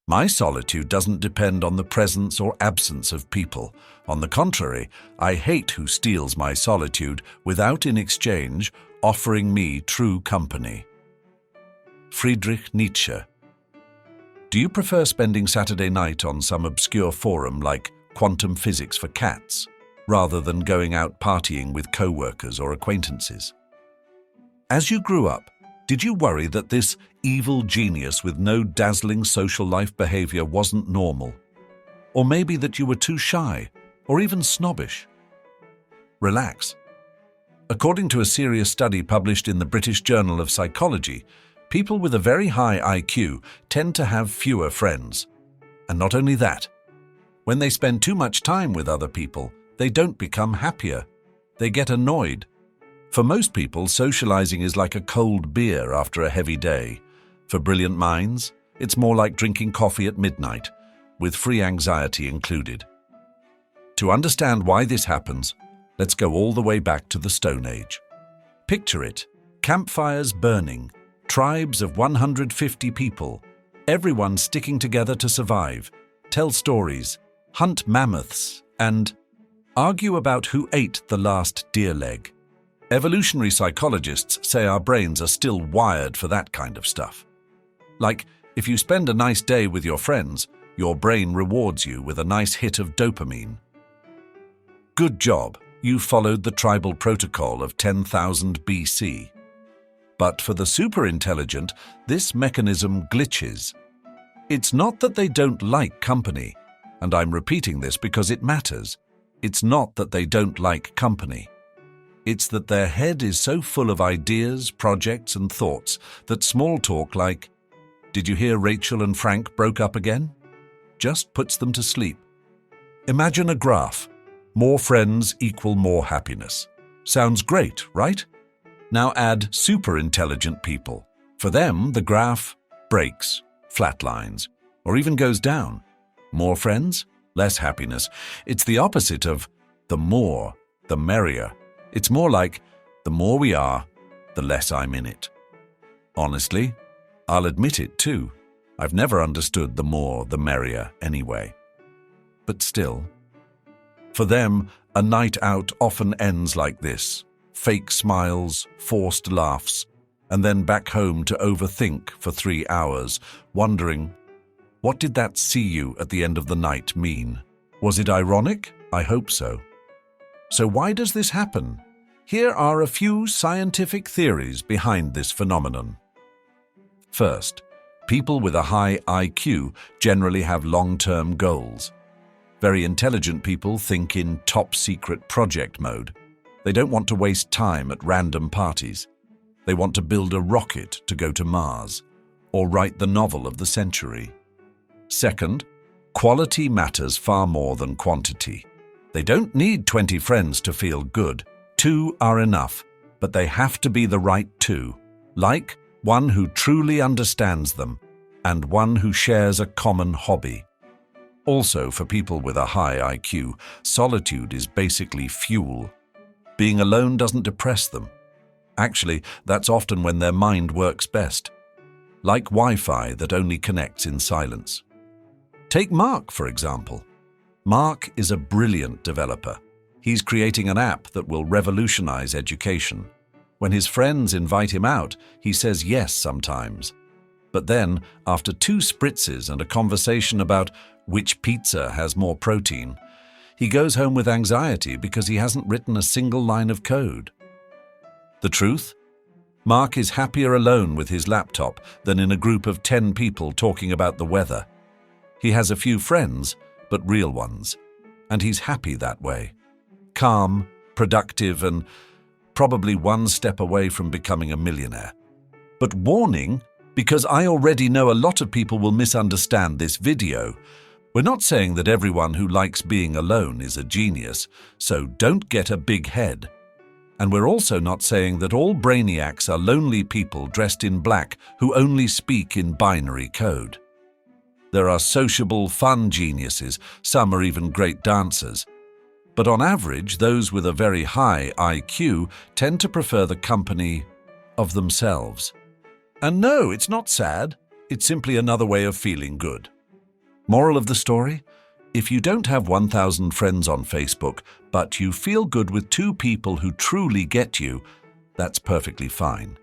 My solitude doesn't depend on the presence or absence of people. On the contrary, I hate who steals my solitude without, in exchange, offering me true company. Friedrich Nietzsche. Do you prefer spending Saturday night on some obscure forum like Quantum Physics for Cats, rather than going out partying with co-workers or acquaintances? As you grew up, did you worry that this evil genius with no dazzling social life behavior wasn't normal? Or maybe that you were too shy, or even snobbish? Relax. According to a serious study published in the British Journal of Psychology, people with a very high IQ tend to have fewer friends. And not only that, when they spend too much time with other people, they don't become happier. They get annoyed. For most people, socializing is like a cold beer after a heavy day. For brilliant minds, it's more like drinking coffee at midnight, with free anxiety included. To understand why this happens, let's go all the way back to the Stone Age. Picture it: campfires burning, tribes of 150 people, everyone sticking together to survive, tell stories, hunt mammoths, and argue about who ate the last deer leg. Evolutionary psychologists say our brains are still wired for that kind of stuff. Like, if you spend a nice day with your friends, your brain rewards you with a nice hit of dopamine. Good job, you followed the tribal protocol of 10,000 BC. But for the superintelligent, this mechanism glitches. It's not that they don't like company, and I'm repeating this because it matters. It's not that they don't like company. It's that their head is so full of ideas, projects, and thoughts that small talk like, "Did you hear Rachel and Frank broke up again?" just puts them to sleep. Imagine a graph. More friends equal more happiness. Sounds great, right? Now add superintelligent people. For them, the graph breaks, flatlines, or even goes down. More friends, less happiness. It's the opposite of the more, the merrier. It's more like, the more we are, the less I'm in it. Honestly, I'll admit it too. I've never understood the more, the merrier anyway. But still, for them, a night out often ends like this: fake smiles, forced laughs, and then back home to overthink for 3 hours, wondering, what did that "see you at the end of the night" mean? Was it ironic? I hope so. So why does this happen? Here are a few scientific theories behind this phenomenon. First, people with a high IQ generally have long-term goals. Very intelligent people think in top-secret project mode. They don't want to waste time at random parties. They want to build a rocket to go to Mars, or write the novel of the century. Second, quality matters far more than quantity. They don't need 20 friends to feel good. 2 are enough, but they have to be the right 2. Like one who truly understands them, and one who shares a common hobby. Also, for people with a high IQ, solitude is basically fuel. Being alone doesn't depress them. Actually, that's often when their mind works best. Like Wi-Fi that only connects in silence. Take Mark, for example. Mark is a brilliant developer. He's creating an app that will revolutionize education. When his friends invite him out, he says yes sometimes. But then, after 2 spritzes and a conversation about which pizza has more protein, he goes home with anxiety because he hasn't written a single line of code. The truth? Mark is happier alone with his laptop than in a group of 10 people talking about the weather. He has a few friends, but real ones, and he's happy that way. Calm, productive, and probably one step away from becoming a millionaire. But warning, because I already know a lot of people will misunderstand this video, we're not saying that everyone who likes being alone is a genius, so don't get a big head. And we're also not saying that all brainiacs are lonely people dressed in black who only speak in binary code. There are sociable, fun geniuses, some are even great dancers. But on average, those with a very high IQ tend to prefer the company of themselves. And no, it's not sad. It's simply another way of feeling good. Moral of the story? If you don't have 1,000 friends on Facebook, but you feel good with 2 people who truly get you, that's perfectly fine.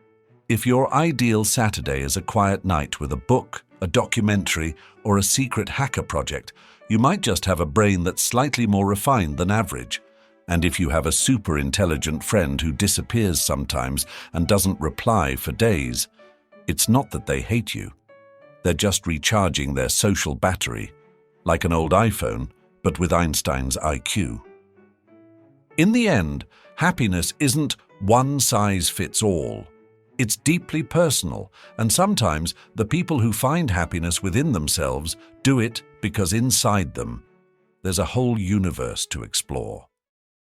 If your ideal Saturday is a quiet night with a book, a documentary, or a secret hacker project, you might just have a brain that's slightly more refined than average. And if you have a super intelligent friend who disappears sometimes and doesn't reply for days, it's not that they hate you. They're just recharging their social battery, like an old iPhone, but with Einstein's IQ. In the end, happiness isn't one size fits all. It's deeply personal, and sometimes the people who find happiness within themselves do it because inside them, there's a whole universe to explore.